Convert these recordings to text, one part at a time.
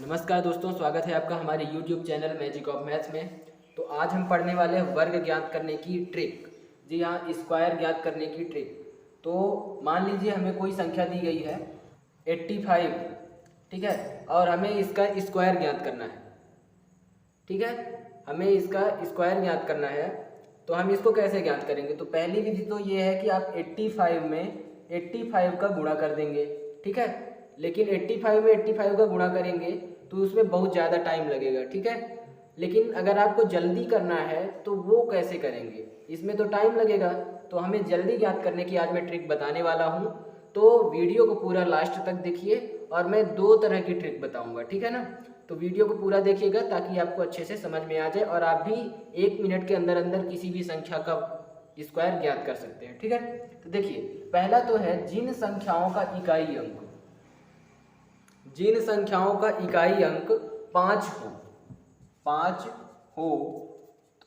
नमस्कार दोस्तों, स्वागत है आपका हमारे YouTube channel magic of maths में। तो आज हम पढ़ने वाले हैं वर्ग ज्ञात करने की ट्रिक। जी हाँ, स्क्वायर ज्ञात करने की ट्रिक। तो मान लीजिए हमें कोई संख्या दी गई है 85, ठीक है, और हमें इसका स्क्वायर ज्ञात करना है। ठीक है, हमें इसका स्क्वायर ज्ञात करना है। तो हम इसको कैसे ज्ञात करेंगे? तो पहली विधि तो ये है कि आप 85 में 85 का गुणा कर देंगे। ठीक है, लेकिन 85 में 85 का गुणा करेंगे तो उसमें बहुत ज़्यादा टाइम लगेगा। ठीक है, लेकिन अगर आपको जल्दी करना है तो वो कैसे करेंगे? इसमें तो टाइम लगेगा। तो हमें जल्दी ज्ञात करने की आज मैं ट्रिक बताने वाला हूँ। तो वीडियो को पूरा लास्ट तक देखिए और मैं दो तरह की ट्रिक बताऊँगा। ठीक है ना? तो वीडियो को पूरा देखिएगा ताकि आपको अच्छे से समझ में आ जाए और आप भी 1 मिनट के अंदर अंदर किसी भी संख्या का स्क्वायर ज्ञात कर सकते हैं। ठीक है, तो देखिए पहला तो है जिन संख्याओं का इकाई अंक, जिन संख्याओं का इकाई अंक 5 हो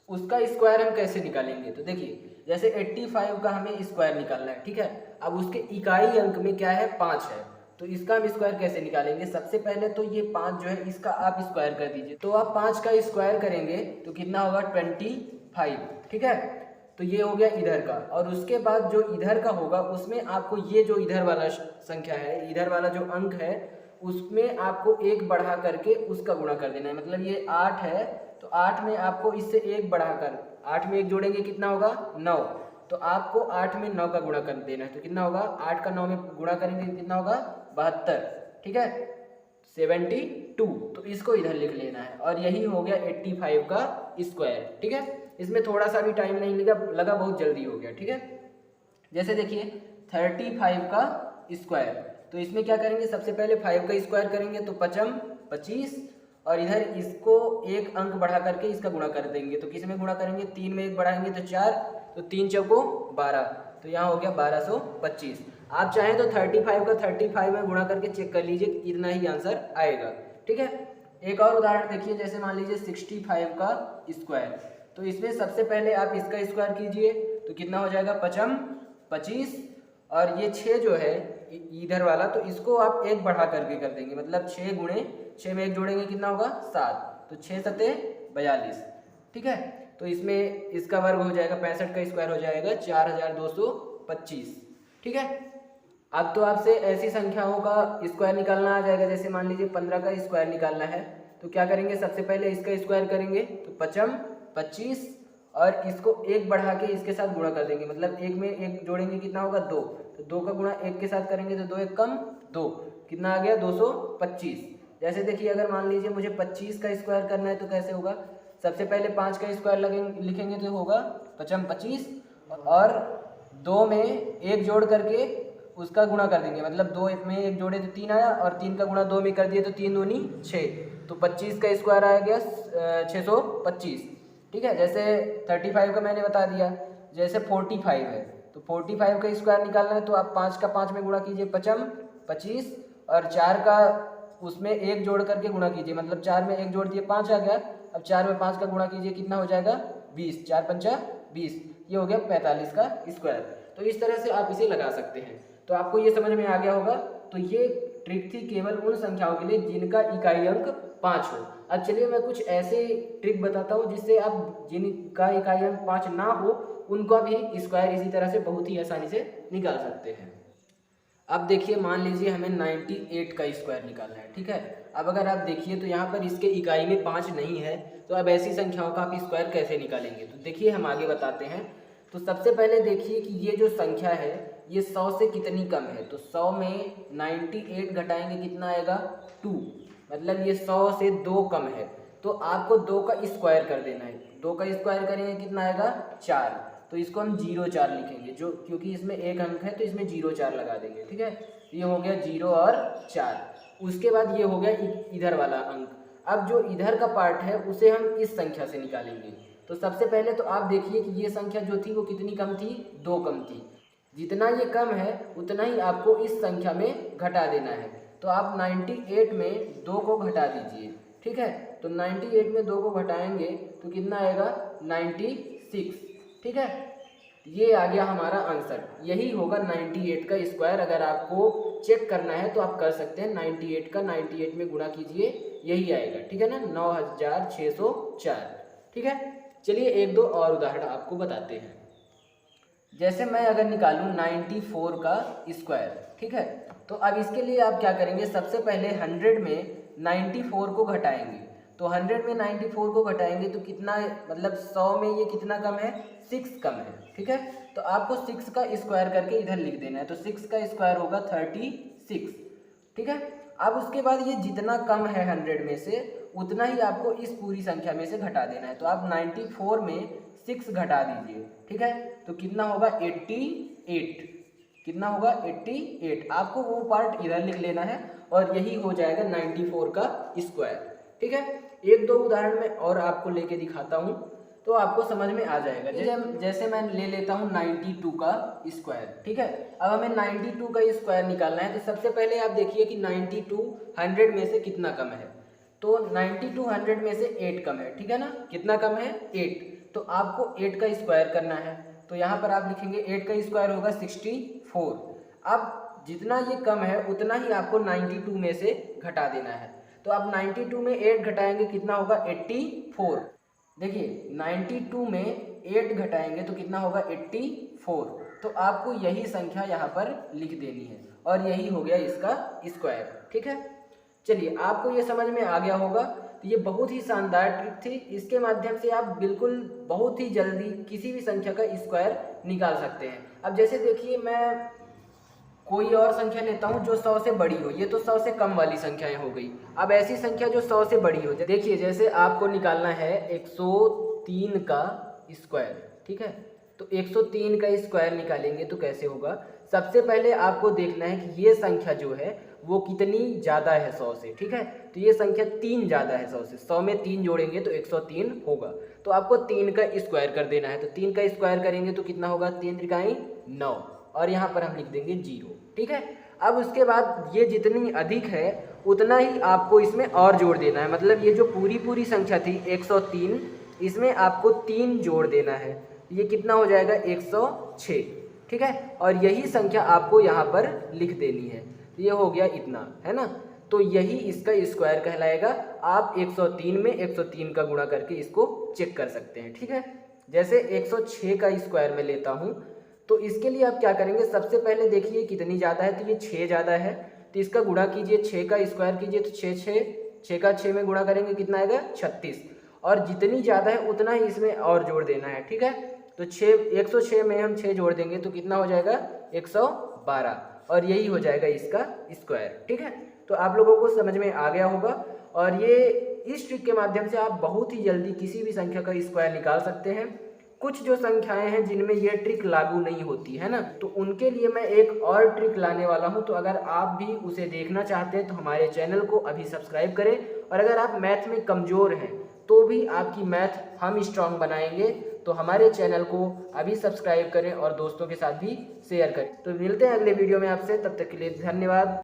तो उसका स्क्वायर हम कैसे निकालेंगे? तो देखिए जैसे 85 का हमें स्क्वायर निकालना है। ठीक है, अब उसके इकाई अंक में क्या है? 5 है। तो इसका हम स्क्वायर कैसे निकालेंगे? सबसे पहले तो ये 5 जो है इसका आप स्क्वायर कर दीजिए। तो आप 5 का स्क्वायर करेंगे तो कितना होगा? 25। ठीक है, तो ये हो गया इधर का। और उसके बाद जो इधर का होगा उसमें आपको ये जो इधर वाला संख्या है, इधर वाला जो अंक है, उसमें आपको एक बढ़ा करके उसका गुणा कर देना है। मतलब ये 8 है तो 8 में आपको इससे एक बढ़ाकर 8 में एक जोड़ेंगे, कितना होगा? 9। तो आपको 8 में 9 का गुणा कर देना है। तो कितना होगा? 8 का 9 में गुणा करेंगे कितना होगा? 72। ठीक है, 72। तो इसको इधर लिख लेना है और यही हो गया 85 का स्क्वायर। ठीक है, इसमें थोड़ा सा भी टाइम नहीं लगा, बहुत जल्दी हो गया। ठीक है, जैसे देखिए 35 का स्क्वायर, तो इसमें क्या करेंगे? सबसे पहले 5 का स्क्वायर करेंगे तो 25 और इधर इसको एक अंक बढ़ा करके इसका गुणा कर देंगे। तो किस में गुणा करेंगे? 3 में एक बढ़ाएंगे तो 4, तो 3 चौको 12, तो यहाँ हो गया 1225। आप चाहें तो 35 का 35 में गुणा करके चेक कर लीजिए, इतना ही आंसर आएगा। ठीक है, एक और उदाहरण देखिए, जैसे मान लीजिए 65 का स्क्वायर। तो इसमें सबसे पहले आप इसका स्क्वायर कीजिए तो कितना हो जाएगा? 25 और ये 6 जो है इधर वाला, तो इसको आप एक बढ़ा करके कर देंगे। मतलब 6 गुणे 6 में एक जोड़ेंगे कितना होगा? 7, तो 6 सते 42। ठीक है, तो इसमें इसका वर्ग हो जाएगा 65 का स्क्वायर हो जाएगा 4225। ठीक है, अब तो आपसे ऐसी संख्याओं का स्क्वायर निकालना आ जाएगा। जैसे मान लीजिए 15 का स्क्वायर निकालना है तो क्या करेंगे? सबसे पहले इसका स्क्वायर करेंगे तो 25 और इसको एक बढ़ा के इसके साथ गुणा कर देंगे। मतलब एक में एक जोड़ेंगे कितना होगा? 2, तो 2 का गुणा एक के साथ करेंगे तो 2 एक कम 2, कितना आ गया? 225। जैसे देखिए अगर मान लीजिए मुझे 25 का स्क्वायर करना है तो कैसे होगा? सबसे पहले 5 का स्क्वायर लिखेंगे तो होगा 25 और 2 में एक जोड़ करके उसका गुणा कर देंगे। मतलब 2 में एक जोड़े तो 3 आया और 3 का गुणा 2 में कर दिए तो 3 दूनी 6, तो 25 का स्क्वायर आ गया 625। ठीक है, जैसे 35 का मैंने बता दिया। जैसे 45 है तो 45 का स्क्वायर निकालना है तो आप 5 का 5 में गुणा कीजिए 25 और 4 का उसमें एक जोड़ करके गुणा कीजिए। मतलब 4 में एक जोड़ दिए 5 आ गया। अब 4 में 5 का गुणा कीजिए, कितना हो जाएगा? 20, 4 पंचा 20, ये हो गया 45 का स्क्वायर। तो इस तरह से आप इसे लगा सकते हैं। तो आपको ये समझ में आ गया होगा। तो ये ट्रिक थी केवल उन संख्याओं के लिए जिनका इकाई अंक 5 हो। अब चलिए मैं कुछ ऐसे ट्रिक बताता हूँ जिससे आप जिनका इकाई अंक 5 ना हो उनका भी स्क्वायर इसी तरह से बहुत ही आसानी से निकाल सकते हैं। अब देखिए मान लीजिए हमें 98 का स्क्वायर निकालना है। ठीक है, अब अगर आप देखिए तो यहाँ पर इसके इकाई में 5 नहीं है, तो अब ऐसी संख्याओं का आप स्क्वायर कैसे निकालेंगे? तो देखिए हम आगे बताते हैं। तो सबसे पहले देखिए कि ये जो संख्या है ये 100 से कितनी कम है। तो 100 में 98 घटाएंगे कितना आएगा? 2। मतलब ये 100 से 2 कम है, तो आपको 2 का स्क्वायर कर देना है। 2 का स्क्वायर करेंगे कितना आएगा? 4। तो इसको हम 04 लिखेंगे, जो क्योंकि इसमें एक अंक है तो इसमें 04 लगा देंगे। ठीक है, ये हो गया 0 और 4। उसके बाद ये हो गया इधर वाला अंक। अब जो इधर का पार्ट है उसे हम इस संख्या से निकालेंगे। तो सबसे पहले तो आप देखिए कि ये संख्या जो थी वो कितनी कम थी? 2 कम थी। जितना ये कम है उतना ही आपको इस संख्या में घटा देना है। तो आप 98 में 2 को घटा दीजिए। ठीक है, तो 98 में 2 को घटाएंगे तो कितना आएगा? 96। ठीक है, ये आ गया हमारा आंसर, यही होगा 98 का स्क्वायर। अगर आपको चेक करना है तो आप कर सकते हैं, 98 का 98 में गुणा कीजिए, यही आएगा, ठीक है ना, 9604। ठीक है, चलिए एक दो और उदाहरण आपको बताते हैं। जैसे मैं अगर निकालूं 94 का स्क्वायर, ठीक है, तो अब इसके लिए आप क्या करेंगे, सबसे पहले 100 में 94 को घटाएंगे। तो 100 में 94 को घटाएंगे तो कितना, मतलब 100 में ये कितना कम है, 6 कम है। ठीक है, तो आपको 6 का स्क्वायर करके इधर लिख देना है, तो 6 का स्क्वायर होगा 36। ठीक है, अब उसके बाद ये जितना कम है 100 में से उतना ही आपको इस पूरी संख्या में से घटा देना है। तो आप 94 में 6 घटा दीजिए, ठीक है, तो कितना होगा 88, कितना होगा 88। आपको वो पार्ट इधर लिख लेना है और यही हो जाएगा 94 का स्क्वायर। ठीक है, एक दो उदाहरण में और आपको लेके दिखाता हूँ तो आपको समझ में आ जाएगा। जैसे मैं ले लेता हूँ 92 का स्क्वायर। ठीक है, अब हमें 92 का स्क्वायर निकालना है, तो सबसे पहले आप देखिए कि 92 100 में से कितना कम है। तो 92 100 में से 8 कम है, ठीक है ना, कितना कम है 8। तो आपको 8 का स्क्वायर करना है, तो यहाँ पर आप लिखेंगे 8 का स्क्वायर होगा 64। अब जितना ये कम है उतना ही आपको 92 में से घटा देना है। तो आप 92 में 8 घटाएंगे कितना होगा 84। देखिए 92 में 8 घटाएंगे तो कितना होगा 84। तो आपको यही संख्या यहाँ पर लिख देनी है और यही हो गया इसका स्क्वायर। ठीक है, चलिए आपको ये समझ में आ गया होगा। तो ये बहुत ही शानदार ट्रिक थी, इसके माध्यम से आप बिल्कुल बहुत ही जल्दी किसी भी संख्या का स्क्वायर निकाल सकते हैं। अब जैसे देखिए मैं कोई और संख्या लेता हूँ जो 100 से बड़ी हो, ये तो 100 से कम वाली संख्याएं हो गई। अब ऐसी संख्या जो 100 से बड़ी हो, देखिए जैसे आपको निकालना है 103 का स्क्वायर। ठीक है, तो 103 का स्क्वायर निकालेंगे तो कैसे होगा, सबसे पहले आपको देखना है कि ये संख्या जो है वो कितनी ज़्यादा है 100 से। ठीक है, तो ये संख्या 3 ज़्यादा है 100 से, 100 में 3 जोड़ेंगे तो 103 होगा। तो आपको 3 का स्क्वायर कर देना है, तो 3 का स्क्वायर करेंगे तो कितना होगा 3 त्रिकाई 9 और यहाँ पर हम लिख देंगे 0। ठीक है, अब उसके बाद ये जितनी अधिक है उतना ही आपको इसमें और जोड़ देना है, मतलब ये जो पूरी संख्या थी 103, इसमें आपको 3 जोड़ देना है, ये कितना हो जाएगा 106। ठीक है, और यही संख्या आपको यहाँ पर लिख देनी है, ये हो गया इतना, है ना, तो यही इसका स्क्वायर कहलाएगा। आप 103 में 103 का गुणा करके इसको चेक कर सकते हैं। ठीक है, जैसे 106 का स्क्वायर में लेता हूँ, तो इसके लिए आप क्या करेंगे, सबसे पहले देखिए कितनी ज़्यादा है, तो ये 6 ज़्यादा है, तो इसका गुणा कीजिए, 6 का स्क्वायर कीजिए, तो 6 का 6 में गुणा करेंगे कितना आएगा 36, और जितनी ज़्यादा है उतना ही इसमें और जोड़ देना है। ठीक है, तो 106 में हम 6 जोड़ देंगे तो कितना हो जाएगा 112, और यही हो जाएगा इसका स्क्वायर। ठीक है, तो आप लोगों को समझ में आ गया होगा, और ये इस ट्रिक के माध्यम से आप बहुत ही जल्दी किसी भी संख्या का स्क्वायर निकाल सकते हैं। कुछ जो संख्याएं हैं जिनमें ये ट्रिक लागू नहीं होती है ना, तो उनके लिए मैं एक और ट्रिक लाने वाला हूं, तो अगर आप भी उसे देखना चाहते हैं तो हमारे चैनल को अभी सब्सक्राइब करें। और अगर आप मैथ में कमज़ोर हैं तो भी आपकी मैथ हम स्ट्रांग बनाएंगे, तो हमारे चैनल को अभी सब्सक्राइब करें और दोस्तों के साथ भी शेयर करें। तो मिलते हैं अगले वीडियो में आपसे, तब तक के लिए धन्यवाद।